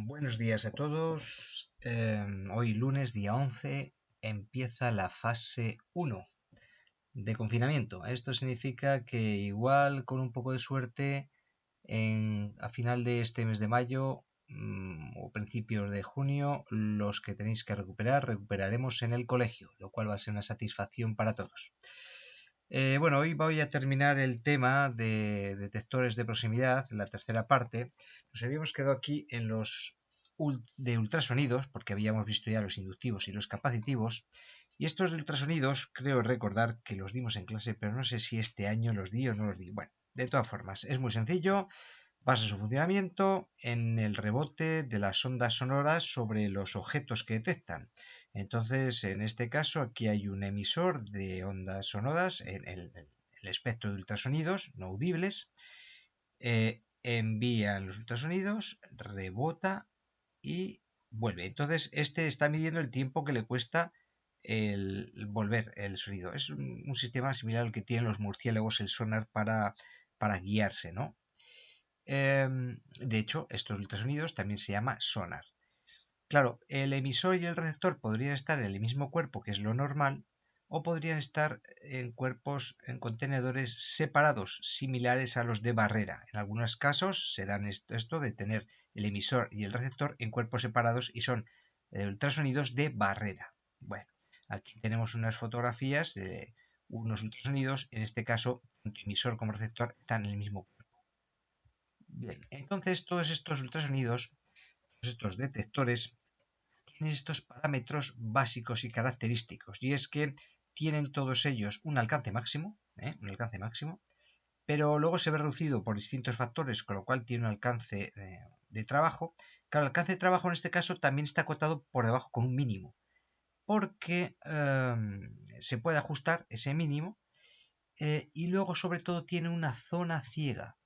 Buenos días a todos. Hoy lunes, día 11, empieza la fase 1 de confinamiento. Esto significa que igual, con un poco de suerte, a final de este mes de mayo o principios de junio, los que tenéis que recuperaremos en el colegio, lo cual va a ser una satisfacción para todos. Bueno, hoy voy a terminar el tema de detectores de proximidad, la tercera parte. Nos habíamos quedado aquí en los de ultrasonidos, porque habíamos visto ya los inductivos y los capacitivos. Y estos de ultrasonidos, creo recordar que los dimos en clase, pero no sé si este año los di o no los di. Bueno, de todas formas, es muy sencillo. Basa su funcionamiento en el rebote de las ondas sonoras sobre los objetos que detectan. Entonces, en este caso, aquí hay un emisor de ondas sonoras en el espectro de ultrasonidos no audibles. Envía los ultrasonidos, rebota y vuelve. Entonces, este está midiendo el tiempo que le cuesta el volver el sonido. Es un sistema similar al que tienen los murciélagos el sonar para guiarse, ¿no? De hecho, estos ultrasonidos también se llama sonar. Claro, el emisor y el receptor podrían estar en el mismo cuerpo, que es lo normal, o podrían estar en cuerpos, en contenedores separados, similares a los de barrera. En algunos casos se dan esto de tener el emisor y el receptor en cuerpos separados y son ultrasonidos de barrera. Bueno, aquí tenemos unas fotografías de unos ultrasonidos, en este caso, tanto emisor como receptor están en el mismo cuerpo. Bien, entonces todos estos ultrasonidos, todos estos detectores, tienen estos parámetros básicos y característicos, y es que tienen todos ellos un alcance máximo, pero luego se ve reducido por distintos factores, con lo cual tiene un alcance de trabajo. Claro, el alcance de trabajo en este caso también está acotado por debajo con un mínimo, porque se puede ajustar ese mínimo y luego sobre todo tiene una zona ciega.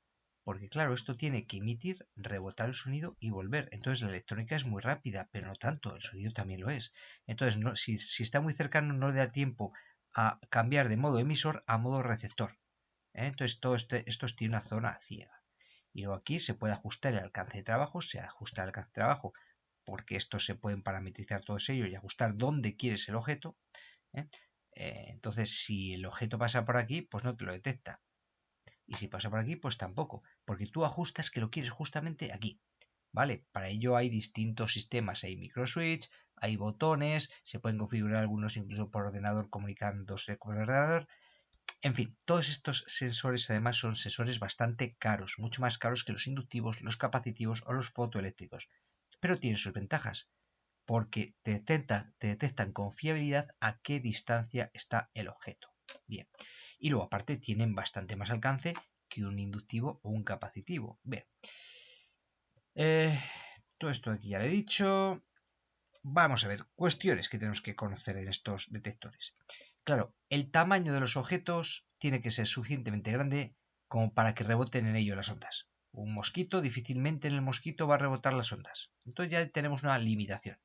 Porque claro, esto tiene que emitir, rebotar el sonido y volver. Entonces la electrónica es muy rápida, pero no tanto, el sonido también lo es. Entonces, si está muy cercano, no le da tiempo a cambiar de modo emisor a modo receptor. Entonces todo esto tiene una zona ciega. Y luego aquí se puede ajustar el alcance de trabajo, se ajusta el alcance de trabajo, porque estos se pueden parametrizar todos ellos y ajustar dónde quieres el objeto. Entonces, si el objeto pasa por aquí, pues no te lo detecta. Y si pasa por aquí, pues tampoco, porque tú ajustas que lo quieres justamente aquí, ¿vale? Para ello hay distintos sistemas, hay microswitch, hay botones, se pueden configurar algunos incluso por ordenador comunicándose con el ordenador. En fin, todos estos sensores además son sensores bastante caros, mucho más caros que los inductivos, los capacitivos o los fotoeléctricos. Pero tienen sus ventajas, porque te detectan con fiabilidad a qué distancia está el objeto. Bien, y luego aparte tienen bastante más alcance que un inductivo o un capacitivo. Bien, todo esto aquí ya lo he dicho. Vamos a ver, cuestiones que tenemos que conocer en estos detectores. Claro, el tamaño de los objetos tiene que ser suficientemente grande como para que reboten en ello las ondas. Un mosquito, difícilmente en el mosquito va a rebotar las ondas. Entonces ya tenemos una limitación.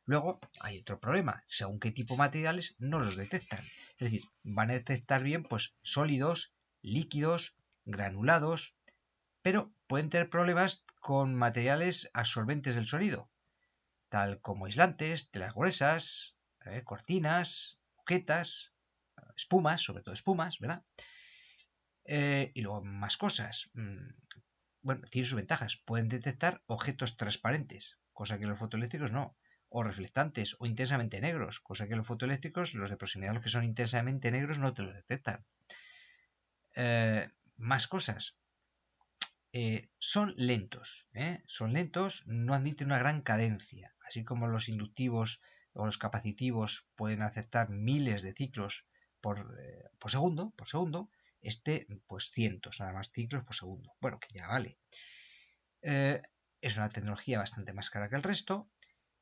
Luego hay otro problema, según qué tipo de materiales no los detectan. Es decir, van a detectar bien pues sólidos, líquidos, granulados, pero pueden tener problemas con materiales absorbentes del sonido, tal como aislantes, telas gruesas, cortinas, moquetas, espumas, sobre todo espumas, ¿verdad? Y luego más cosas. Bueno, tiene sus ventajas. Pueden detectar objetos transparentes, cosa que los fotoeléctricos no. O reflectantes o intensamente negros, cosa que los fotoeléctricos, los de proximidad, los que son intensamente negros, no te los detectan. Más cosas. Son lentos, no admiten una gran cadencia, así como los inductivos o los capacitivos pueden aceptar miles de ciclos por segundo, pues cientos nada más ciclos por segundo. Bueno, que ya vale. Es una tecnología bastante más cara que el resto.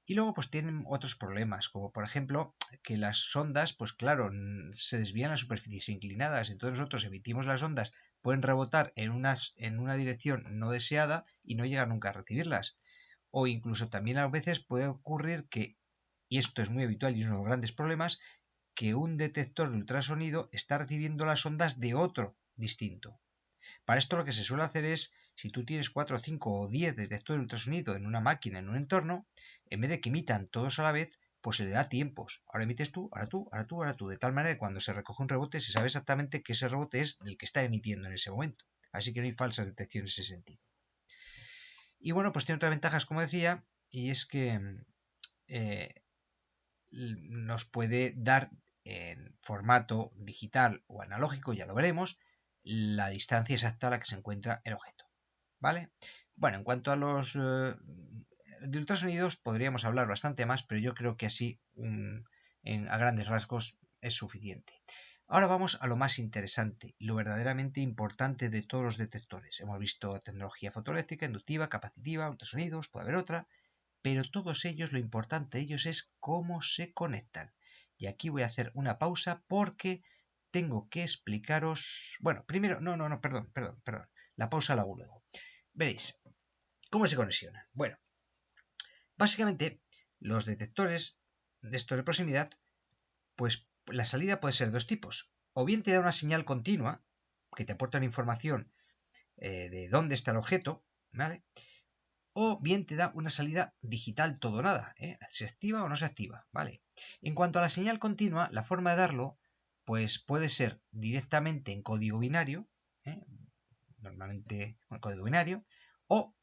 Y luego pues tienen otros problemas, como por ejemplo que las ondas, pues claro, se desvían a superficies inclinadas, entonces nosotros emitimos las ondas, pueden rebotar en una dirección no deseada y no llegar nunca a recibirlas. O incluso también a veces puede ocurrir que, y esto es muy habitual y es uno de los grandes problemas, que un detector de ultrasonido está recibiendo las ondas de otro distinto. Para esto lo que se suele hacer es, si tú tienes 4, 5 o 10 detectores de ultrasonido en una máquina, en un entorno, en vez de que emitan todos a la vez, pues se le da tiempos. Ahora emites tú, ahora tú, ahora tú, ahora tú. De tal manera que cuando se recoge un rebote se sabe exactamente que ese rebote es del que está emitiendo en ese momento. Así que no hay falsas detecciones en ese sentido. Y bueno, pues tiene otras ventajas, como decía, y es que nos puede dar en formato digital o analógico, ya lo veremos, la distancia exacta a la que se encuentra el objeto. ¿Vale? Bueno, en cuanto a los de ultrasonidos podríamos hablar bastante más, pero yo creo que así a grandes rasgos es suficiente. Ahora vamos a lo más interesante, lo verdaderamente importante de todos los detectores. Hemos visto tecnología fotoeléctrica, inductiva, capacitiva, ultrasonidos, puede haber otra, pero todos ellos, lo importante de ellos es cómo se conectan. Y aquí voy a hacer una pausa porque tengo que explicaros... Bueno, primero, perdón. La pausa la hago luego. Veréis, ¿cómo se conexionan? Bueno, básicamente los detectores de estos de proximidad, pues la salida puede ser de dos tipos. O bien te da una señal continua que te aporta una información de dónde está el objeto, ¿vale? O bien te da una salida digital todo o nada, ¿eh? ¿Se activa o no se activa? ¿Vale? En cuanto a la señal continua, la forma de darlo, pues puede ser directamente en código binario, ¿eh? Normalmente con código binario, o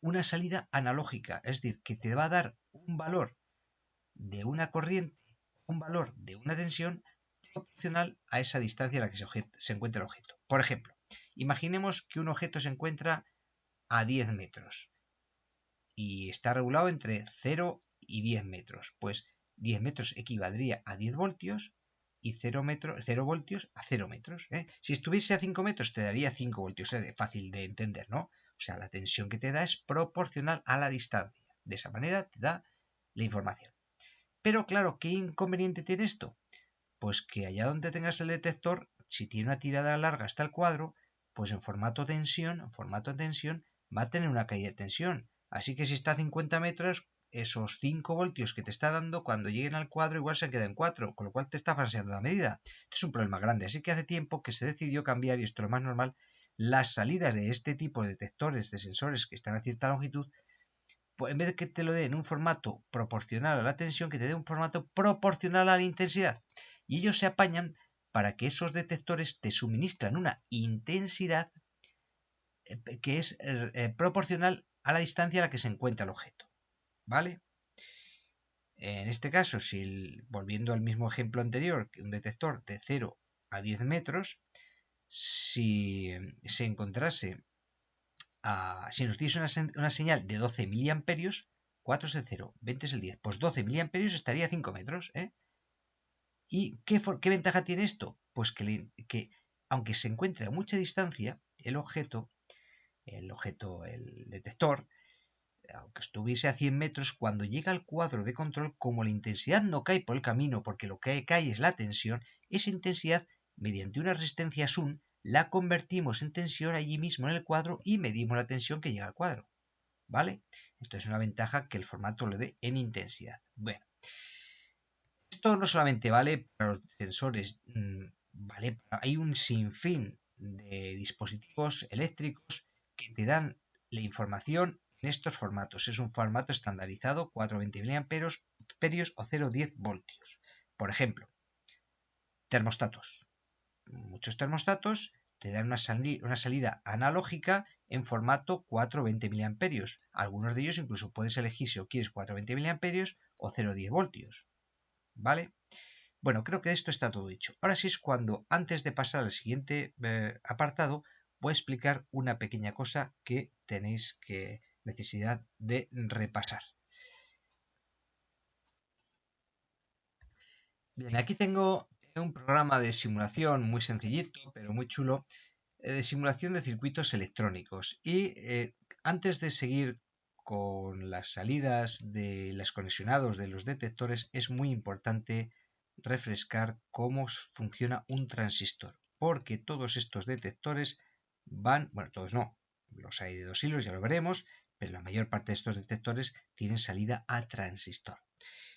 una salida analógica, es decir, que te va a dar un valor de una corriente, un valor de una tensión proporcional a esa distancia a la que se encuentra el objeto. Por ejemplo, imaginemos que un objeto se encuentra a 10 metros y está regulado entre 0 y 10 metros. Pues 10 metros equivaldría a 10 voltios y 0 voltios a 0 metros. ¿eh? Si estuviese a 5 metros te daría 5 voltios. Es fácil de entender, ¿no? O sea, la tensión que te da es proporcional a la distancia. De esa manera te da la información. Pero claro, ¿qué inconveniente tiene esto? Pues que allá donde tengas el detector, si tiene una tirada larga hasta el cuadro, pues en formato tensión va a tener una caída de tensión. Así que si está a 50 metros, esos 5 voltios que te está dando, cuando lleguen al cuadro, igual se quedan en 4, con lo cual te está falseando la medida. Es un problema grande. Así que hace tiempo que se decidió cambiar, y esto es lo más normal, las salidas de este tipo de detectores, de sensores que están a cierta longitud, pues en vez de que te lo dé en un formato proporcional a la tensión, que te dé un formato proporcional a la intensidad. Y ellos se apañan para que esos detectores te suministran una intensidad que es proporcional a la distancia a la que se encuentra el objeto. ¿Vale? En este caso, volviendo al mismo ejemplo anterior, que un detector de 0 a 10 metros, si se encontrase si nos diese una señal de 12 miliamperios, 4 es el 0, 20 es el 10, pues 12 miliamperios estaría a 5 metros. ¿eh? ¿Y qué ventaja tiene esto? Pues que aunque se encuentre a mucha distancia, el detector, aunque estuviese a 100 metros, cuando llega al cuadro de control, como la intensidad no cae por el camino, porque lo que cae es la tensión, esa intensidad, mediante una resistencia SUN, la convertimos en tensión allí mismo en el cuadro y medimos la tensión que llega al cuadro. ¿Vale? Esto es una ventaja que el formato le dé en intensidad. Bueno, esto no solamente vale para los sensores, hay un sinfín de dispositivos eléctricos que te dan la información en estos formatos. Es un formato estandarizado, 420 mA o 0,10 voltios. Por ejemplo, termostatos. Muchos termostatos te dan una salida analógica en formato 420 mA. Algunos de ellos incluso puedes elegir si quieres 420 mA o 0,10 voltios. ¿Vale? Bueno, creo que esto está todo dicho. Ahora sí es cuando, antes de pasar al siguiente apartado, voy a explicar una pequeña cosa que tenéis necesidad de repasar. Bien, aquí tengo un programa de simulación muy sencillito, pero muy chulo, de simulación de circuitos electrónicos. Y antes de seguir con las salidas de los conexionados de los detectores, es muy importante refrescar cómo funciona un transistor, porque todos estos detectores bueno, todos no, los hay de 2 hilos, ya lo veremos, pero la mayor parte de estos detectores tienen salida a transistor.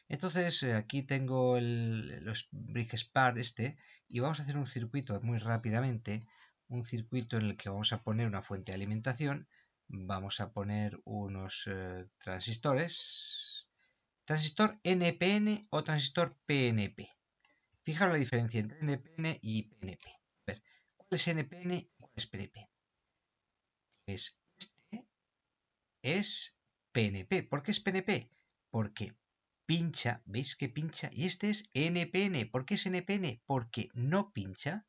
Entonces aquí tengo los Brick Spar y vamos a hacer un circuito muy rápidamente, un circuito en el que vamos a poner una fuente de alimentación. Vamos a poner unos transistores. Transistor NPN o transistor PNP. Fijaros la diferencia entre NPN y PNP. A ver, ¿cuál es NPN y cuál es PNP? Pues este es PNP. ¿Por qué es PNP? Porque pincha, ¿veis que pincha? Y este es NPN. ¿Por qué es NPN? Porque no pincha.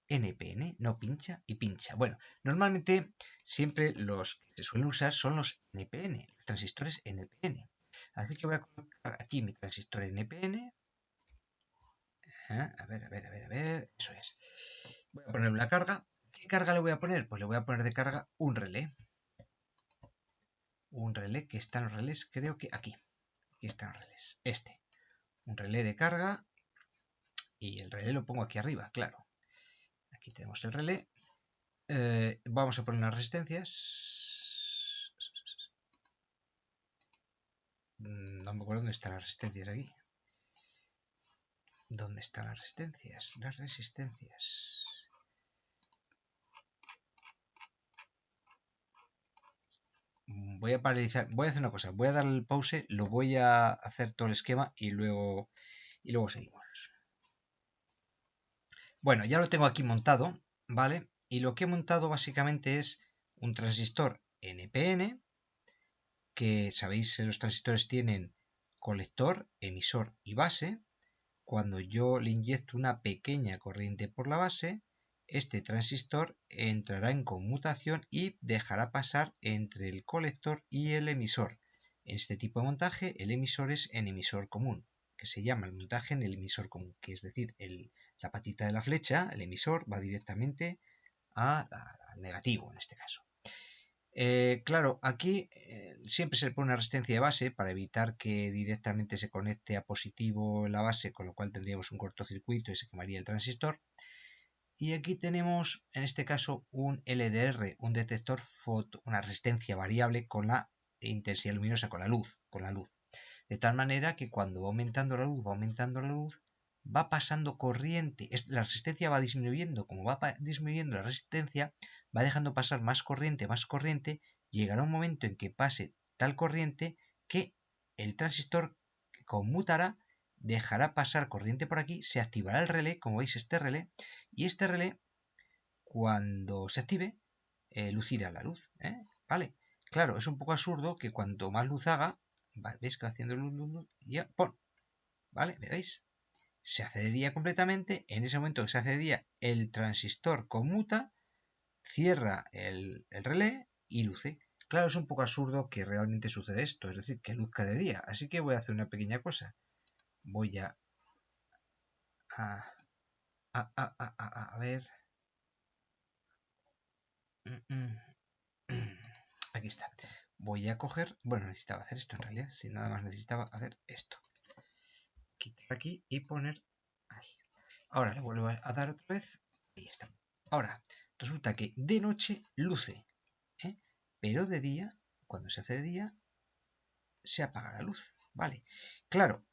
NPN, no pincha y pincha. Bueno, normalmente siempre los que se suelen usar son los NPN, los transistores NPN. Así que voy a colocar aquí mi transistor NPN. A ver, eso es. Voy a poner la carga. ¿Qué carga le voy a poner? Pues le voy a poner de carga un relé. Un relé que está en los relés, creo que aquí. Aquí están los relés. Este. Un relé de carga. Y el relé lo pongo aquí arriba, claro. Aquí tenemos el relé. Vamos a poner unas resistencias. No me acuerdo dónde están las resistencias aquí. ¿Dónde están las resistencias? Las resistencias. Voy a paralizar. Voy a hacer una cosa. Voy a darle el pause. Lo voy a hacer todo el esquema y luego seguimos. Bueno, ya lo tengo aquí montado, ¿vale? Y lo que he montado básicamente es un transistor NPN, que sabéis, los transistores tienen colector, emisor y base. Cuando yo le inyecto una pequeña corriente por la base, este transistor entrará en conmutación y dejará pasar entre el colector y el emisor. En este tipo de montaje, el emisor es en emisor común, que se llama el montaje en el emisor común, que es decir, la patita de la flecha, el emisor, va directamente al negativo en este caso. Claro, aquí siempre se le pone una resistencia de base para evitar que directamente se conecte a positivo en la base, con lo cual tendríamos un cortocircuito y se quemaría el transistor. Y aquí tenemos, en este caso, un LDR, un detector foto, una resistencia variable con la intensidad luminosa, con la luz. De tal manera que cuando va aumentando la luz, va pasando corriente, la resistencia va disminuyendo, como va disminuyendo la resistencia, va dejando pasar más corriente, llegará un momento en que pase tal corriente que el transistor conmutará, dejará pasar corriente por aquí, se activará el relé, como veis este relé, y este relé, cuando se active, lucirá la luz, ¿vale? Claro, es un poco absurdo que cuanto más luz haga, ¿veis que va haciendo luz, y ya, ¡pum! ¿Vale? ¿Veis? Se hace de día completamente, en ese momento que se hace de día, el transistor conmuta, cierra el relé y luce. Claro, es un poco absurdo que realmente sucede esto, es decir, que luzca de día. Así que voy a hacer una pequeña cosa. Voy a ver. Aquí está. Voy a coger. Bueno, necesitaba hacer esto en realidad. Si nada más necesitaba hacer esto. Quitar aquí y poner ahí. Ahora le vuelvo a dar otra vez. Ahí está. Ahora, resulta que de noche luce. Pero de día, cuando se hace de día, se apaga la luz. Vale. Claro.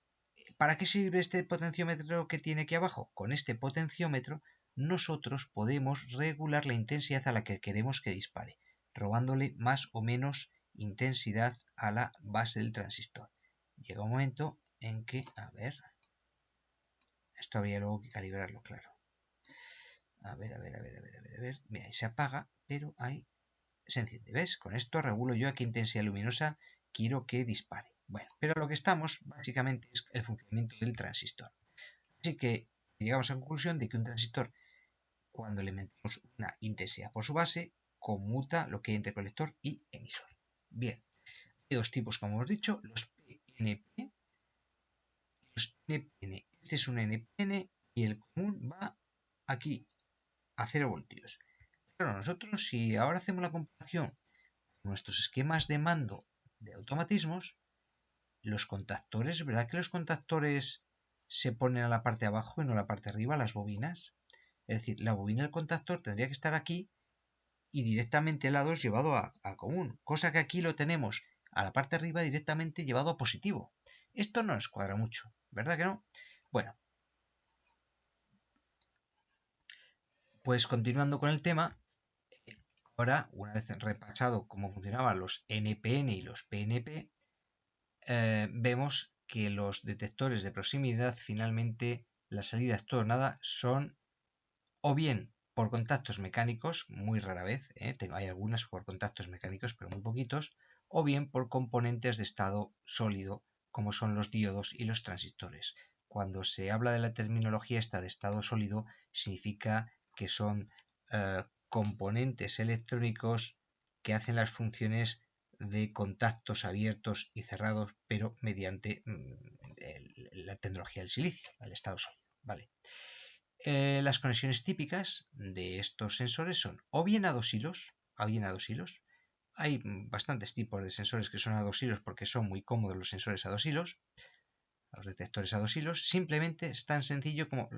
¿Para qué sirve este potenciómetro que tiene aquí abajo? Con este potenciómetro nosotros podemos regular la intensidad a la que queremos que dispare, robándole más o menos intensidad a la base del transistor. Llega un momento en que, a ver, esto habría luego que calibrarlo, claro. A ver, mira, ahí se apaga, pero ahí se enciende, ¿ves? Con esto regulo yo a qué intensidad luminosa quiero que dispare. Bueno, pero lo que estamos básicamente es el funcionamiento del transistor. Así que llegamos a la conclusión de que un transistor, cuando le metemos una intensidad por su base, conmuta lo que hay entre colector y emisor. Bien, hay dos tipos, como hemos dicho, los PNP. Los NPN. Este es un NPN y el común va aquí a 0 voltios. Claro, nosotros si ahora hacemos la comparación con nuestros esquemas de mando de automatismos, los contactores, ¿verdad que los contactores se ponen a la parte de abajo y no a la parte de arriba, las bobinas? Es decir, la bobina del contactor tendría que estar aquí y directamente el lado es llevado a común, cosa que aquí lo tenemos a la parte de arriba directamente llevado a positivo. Esto no nos cuadra mucho, ¿verdad que no? Bueno, Pues continuando con el tema, ahora, una vez repasado cómo funcionaban los NPN y los PNP, vemos que los detectores de proximidad finalmente la salida es todo o nada son o bien por contactos mecánicos, muy rara vez, hay algunas por contactos mecánicos pero muy poquitos, o bien por componentes de estado sólido como son los diodos y los transistores. Cuando se habla de la terminología esta de estado sólido significa que son componentes electrónicos que hacen las funciones de contactos abiertos y cerrados, pero mediante la tecnología del silicio, el estado sólido. ¿Vale? Las conexiones típicas de estos sensores son o bien a dos hilos, Hay bastantes tipos de sensores que son a dos hilos porque son muy cómodos los sensores a dos hilos, los detectores a dos hilos. Simplemente es tan sencillo como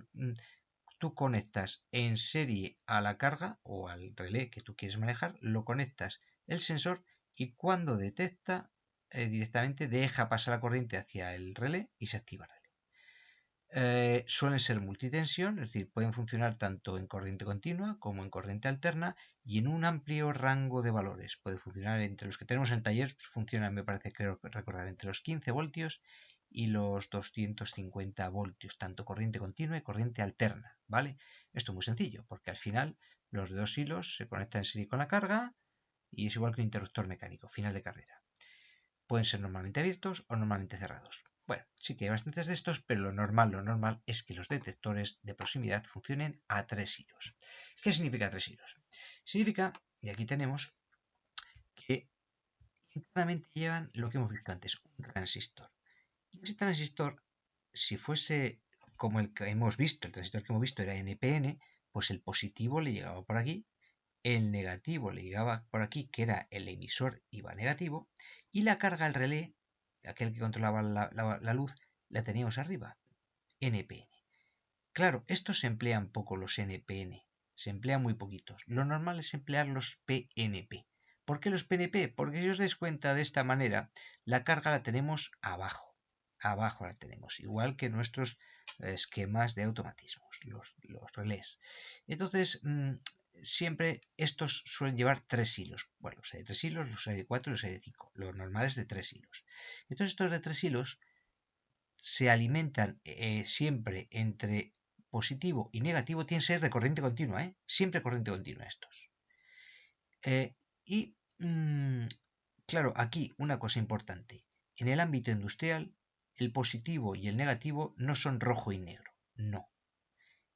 tú conectas en serie a la carga o al relé que tú quieres manejar, lo conectas el sensor y cuando detecta directamente deja pasar la corriente hacia el relé y se activa el relé. Suelen ser multitensión, es decir, pueden funcionar tanto en corriente continua como en corriente alterna y en un amplio rango de valores. Puede funcionar entre los que tenemos en el taller, funcionan, me parece, creo recordar, entre los 15 voltios y los 250 voltios, tanto corriente continua y corriente alterna, ¿vale? Esto es muy sencillo, porque al final los de dos hilos se conectan en serie con la carga y es igual que un interruptor mecánico, final de carrera. Pueden ser normalmente abiertos o normalmente cerrados. Bueno, sí que hay bastantes de estos, pero lo normal es que los detectores de proximidad funcionen a tres hilos. ¿Qué significa tres hilos? Significa, y aquí tenemos, que internamente llevan lo que hemos visto antes, un transistor. Y ese transistor, si fuese como el que hemos visto, el transistor que hemos visto era NPN, pues el positivo le llegaba por aquí, el negativo le llegaba por aquí, que era el emisor iba negativo, y la carga al relé, aquel que controlaba la luz, la teníamos arriba, NPN. Claro, estos se emplean poco los NPN, se emplean muy poquitos. Lo normal es emplear los PNP. ¿Por qué los PNP? Porque si os dais cuenta de esta manera, la carga la tenemos abajo. Abajo la tenemos, igual que nuestros esquemas de automatismos, los relés. Entonces, siempre estos suelen llevar tres hilos. Bueno, los hay de tres hilos, los hay de cuatro y los hay de cinco. Lo normal es de tres hilos. Entonces, estos de tres hilos se alimentan siempre entre positivo y negativo, tienen que ser de corriente continua, siempre corriente continua estos. Claro, aquí una cosa importante. En el ámbito industrial, el positivo y el negativo no son rojo y negro, no.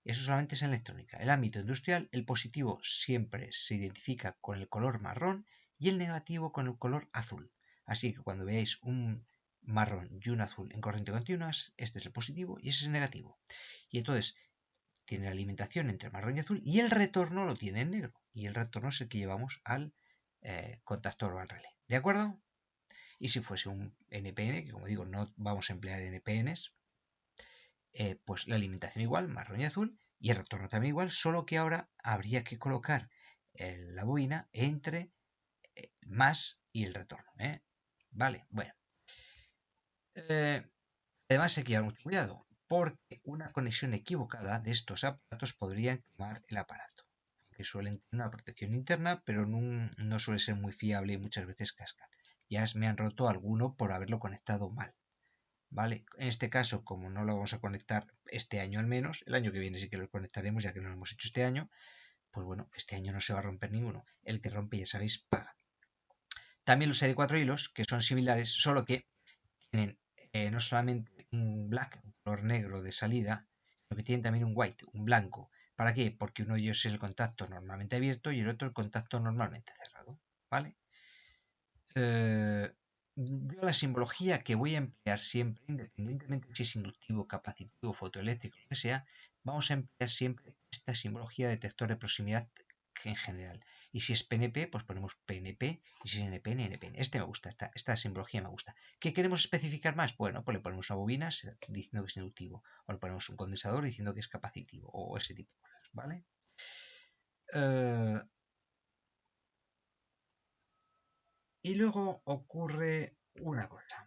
Eso solamente es en electrónica. En el ámbito industrial, el positivo siempre se identifica con el color marrón y el negativo con el color azul. Así que cuando veáis un marrón y un azul en corriente continua, este es el positivo y ese es el negativo. Y entonces tiene la alimentación entre marrón y azul y el retorno lo tiene en negro. Y el retorno es el que llevamos al contactor o al relé. ¿De acuerdo? Y si fuese un NPN, que como digo no vamos a emplear NPNs, pues la alimentación igual, marrón y azul, y el retorno también igual, solo que ahora habría que colocar la bobina entre más y el retorno. Vale, bueno. Además hay que llevar mucho cuidado, porque una conexión equivocada de estos aparatos podría quemar el aparato, que suelen tener una protección interna, pero no suele ser muy fiable y muchas veces cascan. Ya me han roto alguno por haberlo conectado mal. ¿Vale? En este caso, como no lo vamos a conectar este año al menos, el año que viene sí que lo conectaremos ya que no lo hemos hecho este año, pues bueno, este año no se va a romper ninguno. El que rompe, ya sabéis, paga. También los hay de 4 hilos, que son similares, solo que tienen no solamente un black, un color negro de salida, sino que tienen también un white, un blanco. ¿Para qué? Porque uno de ellos es el contacto normalmente abierto y el otro el contacto normalmente cerrado. ¿Vale? Yo la simbología que voy a emplear siempre, independientemente si es inductivo, capacitivo, fotoeléctrico, lo que sea, vamos a emplear siempre esta simbología de detector de proximidad en general. Y si es PNP, pues ponemos PNP, y si es NPN, NPN. Este me gusta, esta simbología me gusta. ¿Qué queremos especificar más? Bueno, pues le ponemos una bobina diciendo que es inductivo, o le ponemos un condensador diciendo que es capacitivo, o ese tipo de cosas, ¿vale? Y luego ocurre una cosa.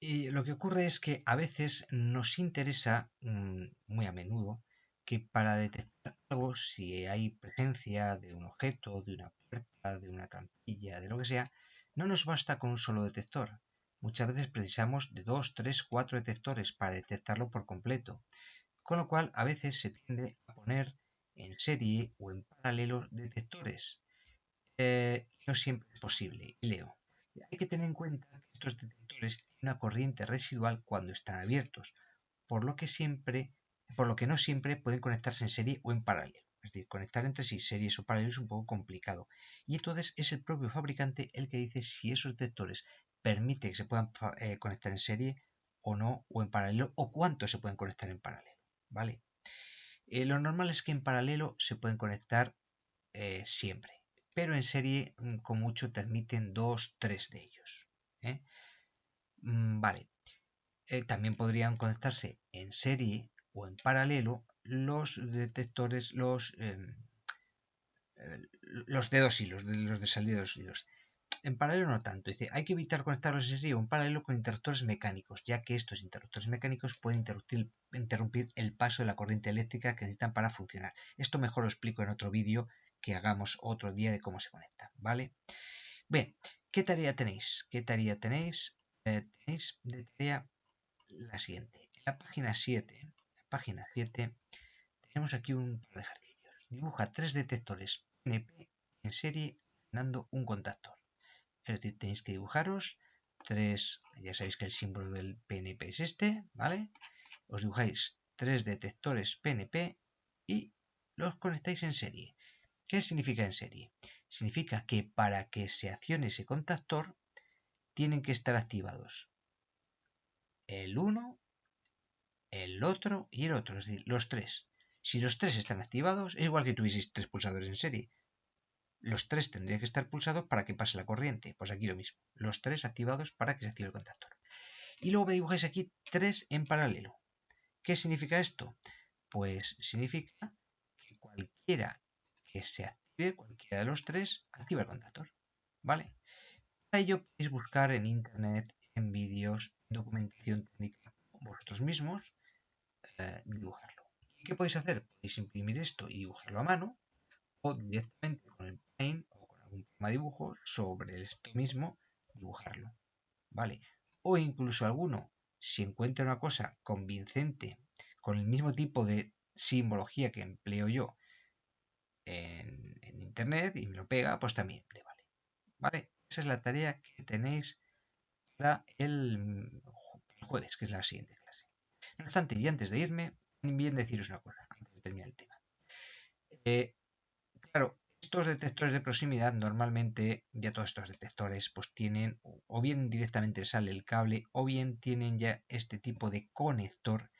Y lo que ocurre es que a veces nos interesa, muy a menudo, que para detectar algo, si hay presencia de un objeto, de una puerta, de una trampilla, de lo que sea, no nos basta con un solo detector. Muchas veces precisamos de 2, 3, 4 detectores para detectarlo por completo. Con lo cual, a veces se tiende a poner en serie o en paralelo detectores. No siempre es posible. Y leo. Hay que tener en cuenta que estos detectores tienen una corriente residual cuando están abiertos, por lo que no siempre pueden conectarse en serie o en paralelo. Es decir, conectar entre sí series o paralelos es un poco complicado. Y entonces es el propio fabricante el que dice si esos detectores permiten que se puedan conectar en serie o no, o en paralelo, o cuántos se pueden conectar en paralelo. ¿Vale? Lo normal es que en paralelo se pueden conectar siempre, pero en serie con mucho te admiten 2, 3 de ellos. ¿eh? Vale. También podrían conectarse en serie o en paralelo los detectores, los de dos hilos, los de salida de 2 hilos. En paralelo no tanto. Dice, hay que evitar conectarlos en serie o en paralelo con interruptores mecánicos, ya que estos interruptores mecánicos pueden interrumpir el paso de la corriente eléctrica que necesitan para funcionar. Esto mejor lo explico en otro vídeo que hagamos otro día de cómo se conecta, ¿vale? Bien, ¿qué tarea tenéis? ¿Qué tarea tenéis? Tenéis de tarea la siguiente. En página 7 tenemos aquí un par de ejercicios. Dibuja 3 detectores PNP en serie dando un contactor. Es decir, tenéis que dibujaros 3, ya sabéis que el símbolo del PNP es este, ¿vale? Os dibujáis 3 detectores PNP y los conectáis en serie. ¿Qué significa en serie? Significa que para que se accione ese contactor tienen que estar activados el uno, el otro y el otro, es decir, los 3. Si los 3 están activados, es igual que tuvieseis 3 pulsadores en serie. Los 3 tendrían que estar pulsados para que pase la corriente. Pues aquí lo mismo. Los 3 activados para que se active el contactor. Y luego me dibujáis aquí 3 en paralelo. ¿Qué significa esto? Pues significa que cualquiera que se active, cualquiera de los 3, activa el contactor. ¿Vale? Para ello podéis buscar en internet, en vídeos, en documentación técnica vosotros mismos, dibujarlo. ¿Y qué podéis hacer? Podéis imprimir esto y dibujarlo a mano, o directamente con el Paint o con algún programa de dibujo sobre esto mismo dibujarlo, ¿vale? O incluso alguno, si encuentra una cosa convincente con el mismo tipo de simbología que empleo yo en internet y me lo pega, pues también le vale, ¿vale? Esa es la tarea que tenéis para el jueves, que es la siguiente clase. No obstante, y antes de irme, bien deciros una cosa, antes de terminar el tema. Claro, estos detectores de proximidad normalmente, ya todos estos detectores, pues tienen, o bien directamente sale el cable, o bien tienen ya este tipo de conector,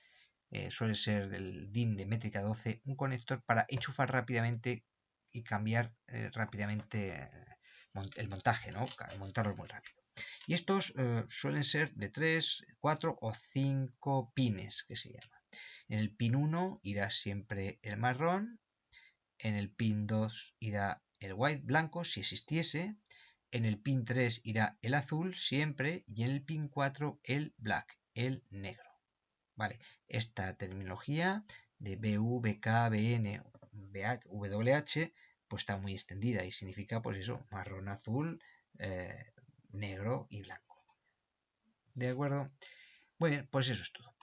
suele ser del DIN de métrica 12, un conector para enchufar rápidamente y cambiar rápidamente el montaje, ¿no? Montarlo muy rápido. Y estos suelen ser de 3, 4 o 5 pines, que se llama. En el pin 1 irá siempre el marrón, en el pin 2 irá el white blanco si existiese, en el pin 3 irá el azul siempre y en el pin 4 el black, el negro. Vale, esta terminología de BU, BK, BN, WH pues está muy extendida y significa pues eso, marrón, azul, negro y blanco. ¿De acuerdo? Muy bien, pues eso es todo.